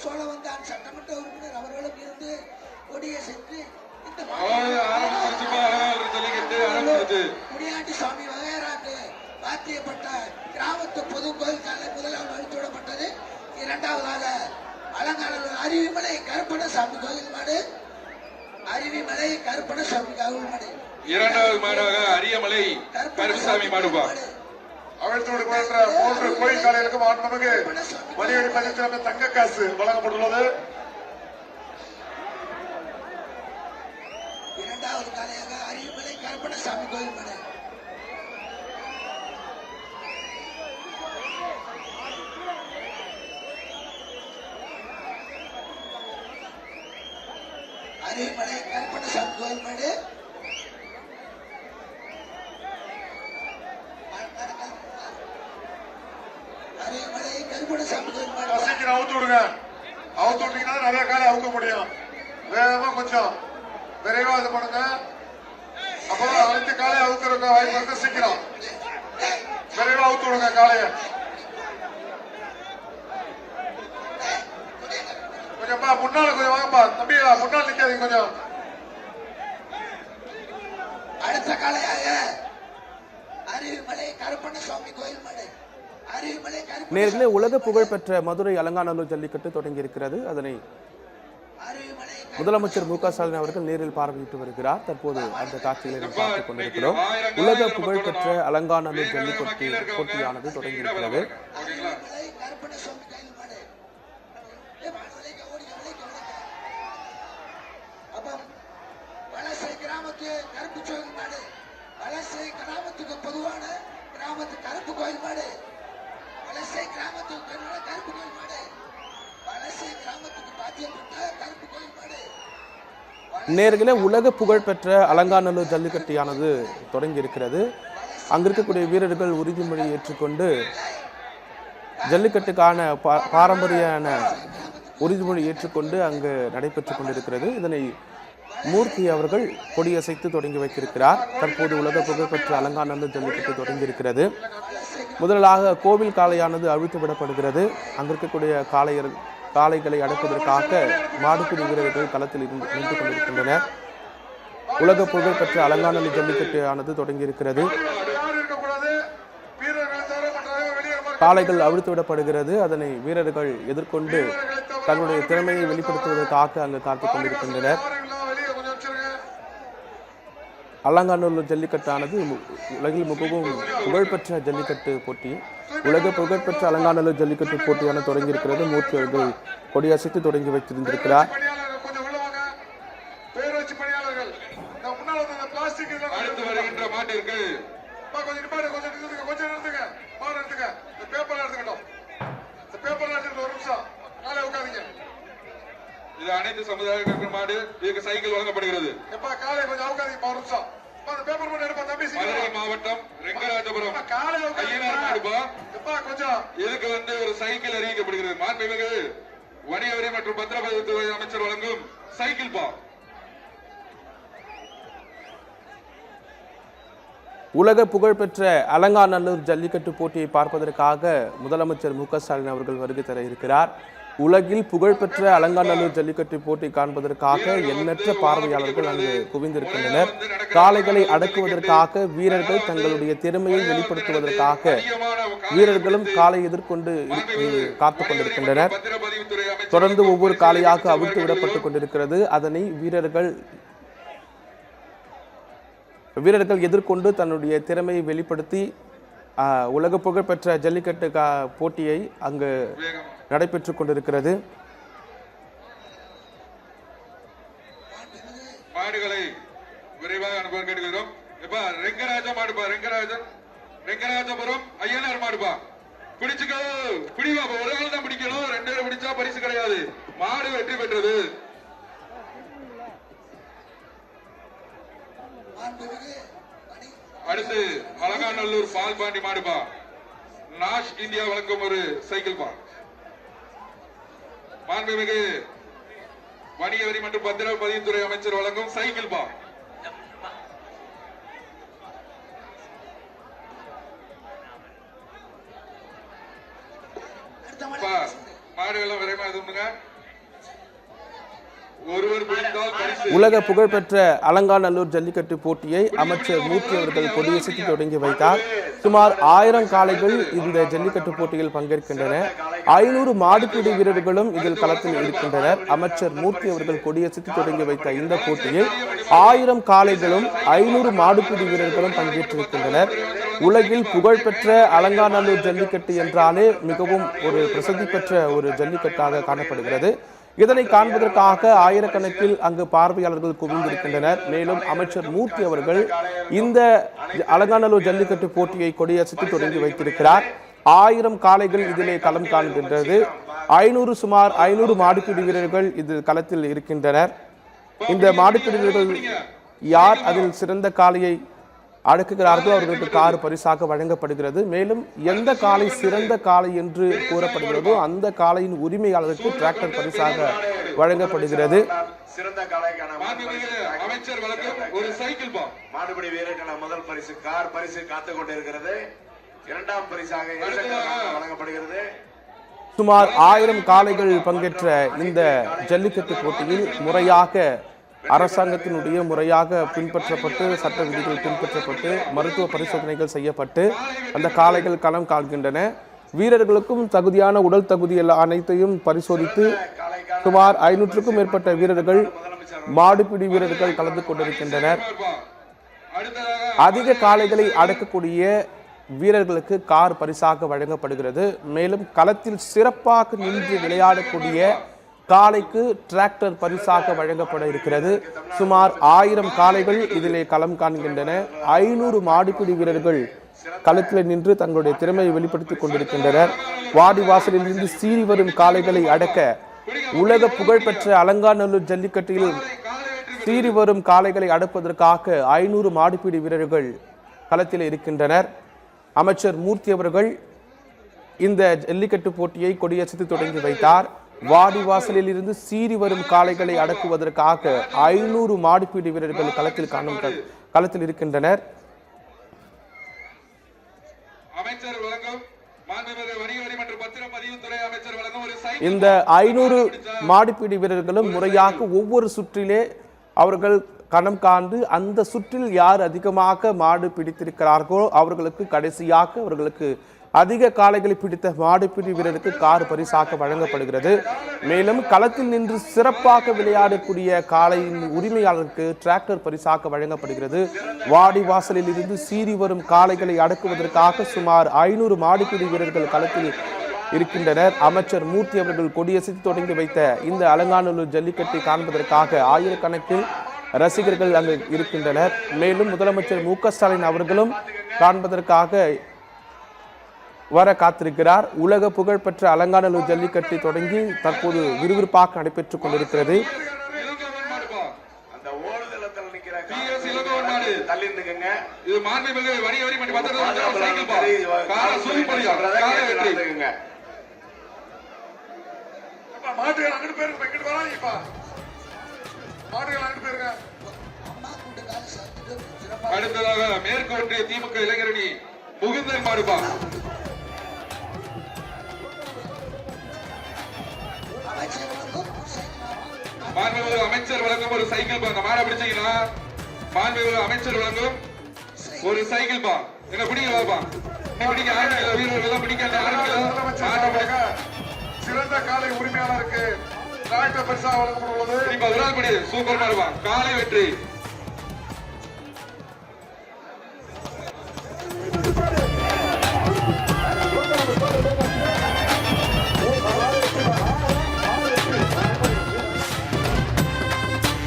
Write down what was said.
சோழவந்தான் சட்டமன்ற உறுப்பினர் அவர்களும் இருந்து கொடியை சென்று இந்த முனியாண்டி சுவாமி வகையராக்கு பாத்தியப்பட்ட கிராமத்து பொது கோயில் காலை முதலாவது அழித்துவிடப்பட்டது. இரண்டாவதாக அலங்காநல்லூர் அருவிமலை கருப்பணசாமி கோயில் மாடு, அருவிமலை கருப்பணசாமி கோயில் மாடு. இரண்டாவது மாடாக அரியமலை கருப்பசாமி மாடுபா. அவிழ்த்து விடுகின்ற 3 கோயில் காலைகளுக்கும் ஆன்மமிகு மணியடி பள்ளித்திறமை தங்க காசு வழங்கப்பட்டுள்ளது. இரண்டாவது காலையாக அரியமலை கருப்பணசாமி கோயில் மாடு. அரியமலை கருப்பணசாமி கோயில் மாடு. அரியமலை கருப்பணசாமி கோயில் மாடு. சீக்கிரம் அவுத்து விடுங்க. அவுத்து விட்டீங்கன்னா நிறைய காலை அவுக்க முடியும். வேகமா கொஞ்சம் விரைவா இது பண்ணுங்க. அப்போ அனைத்து காலையை அவுக்கிறதுக்கு வாய்ப்பு இருக்கு. சீக்கிரம் விரைவா அவுத்து விடுங்க காலைய. கொஞ்சம்ப்பா முன்னால கொஞ்சம் வாங்கப்பா தம்பிகளா, முன்னால் நிக்காதீங்க கொஞ்சம். அடுத்த காலையாக அருவிமலை கருப்பணசாமி கோயில் மாடு. நேர்களே, உலக புகழ்பெற்ற மதுரை அலங்காநல்லூர் ஜல்லிக்கட்டு தொடங்கி இருக்கிறது. அதனை முதலமைச்சர் மு.க.ஸ்டாலின் அவர்கள் நேரில் பார்வையிட்டு வருகிறார். தற்போது அந்த காட்சிகளை நாம் பார்த்துக் கொண்டிருக்கிறோம். உலக புகழ்பெற்ற அலங்காநல்லூர் ஜல்லிக்கட்டு போட்டியானது தொடங்கி இருக்கிறது. கிராமத்துக்கு பொதுவான கிராமத்து கருப்பு கோயில் மாடு. வலசை கிராமத்துக்கு கருப்பு கோயில் மாடு. வலசை கிராமத்துக்கு பாத்தியப்பட்ட கருப்பு கோயில் மாடு. நேர்களே, உலக புகழ்பெற்ற அலங்காநல்லூர் ஜல்லிக்கட்டியானது தொடங்கி இருக்கிறது. அங்க இருக்கக்கூடிய வீரர்கள் உறுதிமொழி ஏற்றுக்கொண்டு ஜல்லிக்கட்டுக்கான பாரம்பரியான உறுதிமொழி ஏற்றுக்கொண்டு அங்கு நடைபெற்றுக் கொண்டிருக்கிறது. இதனை மூர்த்தி அவர்கள் கொடியசைத்து தொடங்கி வைத்திருக்கிறார். தற்போது உலக புகழ்பெற்ற அலங்காநல்லூர் ஜல்லிக்கட்டு தொடங்கி இருக்கிறது. முதலாக கோவில் காளையானது அழுத்து விடப்படுகிறது. அங்கு இருக்கக்கூடிய காளைகளை அடக்குவதற்காக மாடுபிடி வீரர்கள் களத்தில் நின்று கொண்டிருக்கின்றனர். உலக புகழ்பெற்ற அலங்காநல்லூர் ஜல்லிக்கட்டு ஆனது தொடங்கி இருக்கிறது. காளைகள் அவிழ்த்து விடப்படுகிறது. அதனை வீரர்கள் எதிர்கொண்டு தங்களுடைய திறமையை வெளிப்படுத்துவதற்காக அங்கு காத்துக் கொண்டிருக்கின்றனர். அலங்காநல்லூர் ஜல்லிக்கட்டானது உலகில் மிகவும் புகழ்பெற்ற ஜல்லிக்கட்டு போட்டி. உலக புகழ்பெற்ற அலங்காநல்லூர் ஜல்லிக்கட்டு போட்டியான தொடங்கி இருக்கிறது. மூர்த்தி அவர்கள் கொடியசைத்து தொடங்கி வைத்திருந்திருக்கிறார். இது அனைத்து சமுதாய மாடு. இதுக்கு சைக்கிள் வழங்கப்படுகிறது. மதுரை மாவட்டம் ரெங்கராஜபுரம் ஐயனார் மாடுபா. இதுக்கு ஒரு சைக்கிள் அறிவிக்கப்படுகிறது. மாண்புமிகு வணிக வரி மற்றும் பத்திரப்பதிவுத்துறை அமைச்சர் வழங்கும் சைக்கிள் பா. உலக புகழ்பெற்ற அலங்காநல்லூர் ஜல்லிக்கட்டு போட்டியை பார்ப்பதற்காக முதலமைச்சர் மு.க.ஸ்டாலின் அவர்கள் வருகை தர இருக்கிறார். உலகில் புகழ்பெற்ற அலங்காநல்லூர் ஜல்லிக்கட்டு போட்டி காண்பதற்காக எண்ணற்ற பார்வையாளர்கள் அங்கு குவிந்திருக்கின்றனர். காளைகளை அடக்குவதற்காக வீரர்கள் தங்களுடைய திறமையை வெளிப்படுத்துவதற்காக வீரர்களும் காளை எதிர்கொண்டு காத்துக் கொண்டிருக்கின்றனர். தொடர்ந்து ஒவ்வொரு காளையாக அவிழ்த்து விடப்பட்டுக் கொண்டிருக்கிறது. அதனை வீரர்கள் எதிர்கொண்டு தன்னுடைய திறமையை வெளிப்படுத்தி உலக புகழ்பெற்ற ஜல்லிக்கட்டு போட்டியை அங்கு நடைபெற்றுக் கொண்டிருக்கிறது. மாடுகளை விரைவாக அனுப்ப கேட்டுக்கிறோம். ரெங்கராஜபுரம் ஐயனார் மாடுபா. பிடிச்சுக்கோ, பிடிவா. ஒரு ஆள் தான் பிடிக்கணும். 2 பேர் பிடிச்சா பரிசு கிடையாது. மாடு வெற்றி பெற்றது. அடுத்து அலங்காநல்லூர் பால்பாண்டி மாடுபா. நாஷ் இந்தியா வழங்கும் ஒரு சைக்கிள் பா. மாண்புமிகு வணிக வரி மற்றும் பத்திரப்பதிவுத்துறை அமைச்சர் வழங்கும் சைக்கிள் பா. மாடுகள் விரைமா இருந்துங்க. ஒருவர் பிடித்தால் பரிசு. உலக புகழ்பெற்ற அலங்காநல்லூர் ஜல்லிக்கட்டு போட்டியை அமைச்சர் மூர்த்தி அவர்கள் கொடியசைத்து தொடங்கி வைத்தார். சுமார் 1000 காளைகள் இந்த ஜல்லிக்கட்டு போட்டியில் பங்கேற்கின்றன. 500 மாடுபிடி வீரர்களும் இதில் களத்தில் இருக்கின்றனர். அமைச்சர் மூர்த்தி அவர்கள் கொடியசைத்து தொடங்கி வைத்த இந்த போட்டியில் 1000 காளைகளும் 500 மாடுபிடி வீரர்களும் பங்கேற்றிருக்கின்றனர். உலகில் புகழ்பெற்ற அலங்காநல்லூர் ஜல்லிக்கட்டு என்றாலே மிகவும் ஒரு பிரசித்தி பெற்ற ஒரு ஜல்லிக்கட்டாக காணப்படுகிறது. இதனை காண்பதற்காக ஆயிரக்கணக்கில் அங்கு பார்வையாளர்கள் குவிந்திருக்கின்றனர். மேலும் அமைச்சர் மூர்த்தி அவர்கள் இந்த அலங்காநல்லூர் ஜல்லிக்கட்டு போட்டியை கொடியசைத்து தொடங்கி வைத்திருக்கிறார். 1000 காளைகள் இதிலே களம் காண்கின்றது. சுமார் 500 மாடுபிடி வீரர்கள் இதில் களத்தில் இருக்கின்றனர். இந்த மாடுபிடி வீரர்கள் யார் அதில் சிறந்த காளையை அடக்குகிறார்களோ அவர்களுக்கு கார் பரிசாக வழங்கப்படுகிறது. மேலும் எந்த காளை சிறந்த காளை என்று கூறப்படுகிறதோ அந்த காளையின் உரிமையாளருக்கு டிராக்டர் பரிசாக வழங்கப்படுகிறது. சிறந்த காளைக்கான அமைச்சர் வழங்கும் ஒரு சைக்கிள் பா. மாடுபிடி வீரருக்கான முதல் பரிசு கார் பரிசு காத்துக் கொண்டிருக்கிறது. இரண்டாம் பரிசாக வழங்கப்படுகிறது. சுமார் 1000 காளைகள் பங்கேற்ற இந்த ஜல்லிக்கட்டு போட்டியில் முறையாக அரசாங்கத்தினுடைய முறையாக பின்பற்றப்பட்டு சட்ட விதிகள் பின்பற்றப்பட்டு மருத்துவ பரிசோதனைகள் செய்யப்பட்டு அந்த காளைகள் களம் காண்கின்றன. வீரர்களுக்கும் தகுதியான உடல் தகுதி அனைத்தையும் பரிசோதித்து சுமார் 500க்கும் மேற்பட்ட வீரர்கள் மாடுபிடி வீரர்கள் கலந்து கொண்டிருக்கின்றனர். அதிக காளைகளை அடக்கக்கூடிய வீரர்களுக்கு கார் பரிசாக வழங்கப்படுகிறது. மேலும் களத்தில் சிறப்பாக நின்று விளையாடக்கூடிய காளைக்கு டிராக்டர் பரிசாக வழங்கப்பட இருக்கிறது. சுமார் 1000 காளைகள் இதிலே களம் காண்கின்றன. 500 மாடுபிடி வீரர்கள் களத்தில் நின்று தங்களுடைய திறமையை வெளிப்படுத்திக் கொண்டிருக்கின்றனர். வாடி வாசலில் இருந்து சீறி வரும் காளைகளை அடக்க உலக புகழ்பெற்ற அலங்காநல்லூர் ஜல்லிக்கட்டில் சீறி வரும் காளைகளை அடப்பதற்காக 500 மாடுபிடி வீரர்கள் களத்தில் இருக்கின்றனர். அமைச்சர் மூர்த்தி அவர்கள் இந்த ஜல்லிக்கட்டு போட்டியை கொடியசைத்து தொடங்கி வைத்தார். வாடி வாசலில் இருந்து சீறி வரும் காளைகளை அடக்குவதற்காக 500 மாடுபிடி வீரர்கள் களத்தில் இருக்கின்றனர். இந்த 500 மாடுபிடி வீரர்களும் முறையாக ஒவ்வொரு சுற்றிலே அவர்கள் கணம் காண்டு அந்த சுற்றில் யார் அதிகமாக மாடு பிடித்திருக்கிறார்களோ அவர்களுக்கு கடைசியாக அவர்களுக்கு அதிக காளைகளை பிடித்த மாடுபிடி வீரருக்கு கார் பரிசாக வழங்கப்படுகிறது. மேலும் களத்தில் நின்று சிறப்பாக விளையாடக்கூடிய காளையின் உரிமையாளருக்கு டிராக்டர் பரிசாக வழங்கப்படுகிறது. வாடி வாசலில் இருந்து சீறி வரும் காளைகளை அடக்குவதற்காக சுமார் 500 மாடுபிடி வீரர்கள் களத்தில் இருக்கின்றனர். அமைச்சர் மூர்த்தி அவர்கள் கொடியசைத்து தொடங்கி வைத்த இந்த அலங்காநல்லூர் ஜல்லிக்கட்டை காண்பதற்காக ஆயிரக்கணக்கில் ரசிகர்கள் அங்கு இருக்கின்றனர். மேலும் முதலமைச்சர் மு.க.ஸ்டாலின் அவர்களும் காண்பதற்காக வர காத்திருக்கிறார். உலக புகழ்பெற்ற அலங்காநல்லூர் ஜல்லிக்கட்டு தொடங்கி தற்போது விறுவிறுப்பாக நடைபெற்றுக் கொண்டிருக்கிறது. அடுத்ததாக மேற்கு ஒன்றிய திமுக இளைஞரணி முகுந்தன் மாடுபா. மாண்புமிகு அமைச்சர் வழங்கும் ஒரு சைக்கிள் பா. மாட பிடிச்சீங்கன்னா மாண்புமிகு அமைச்சர் வழங்கும் ஒரு சைக்கிள் பா. என்ன பிடிக்கலாப்பா? பிடிக்க ஆரம்பிக்கல, வீரர்கள் பிடிக்க ஆரம்பிக்கல. சிறந்த காலை உரிமையாளருக்கு டிராக்டர் பரிசா வழங்கப்படுவது சூப்பர் மாடுபா. காலை வெற்றி.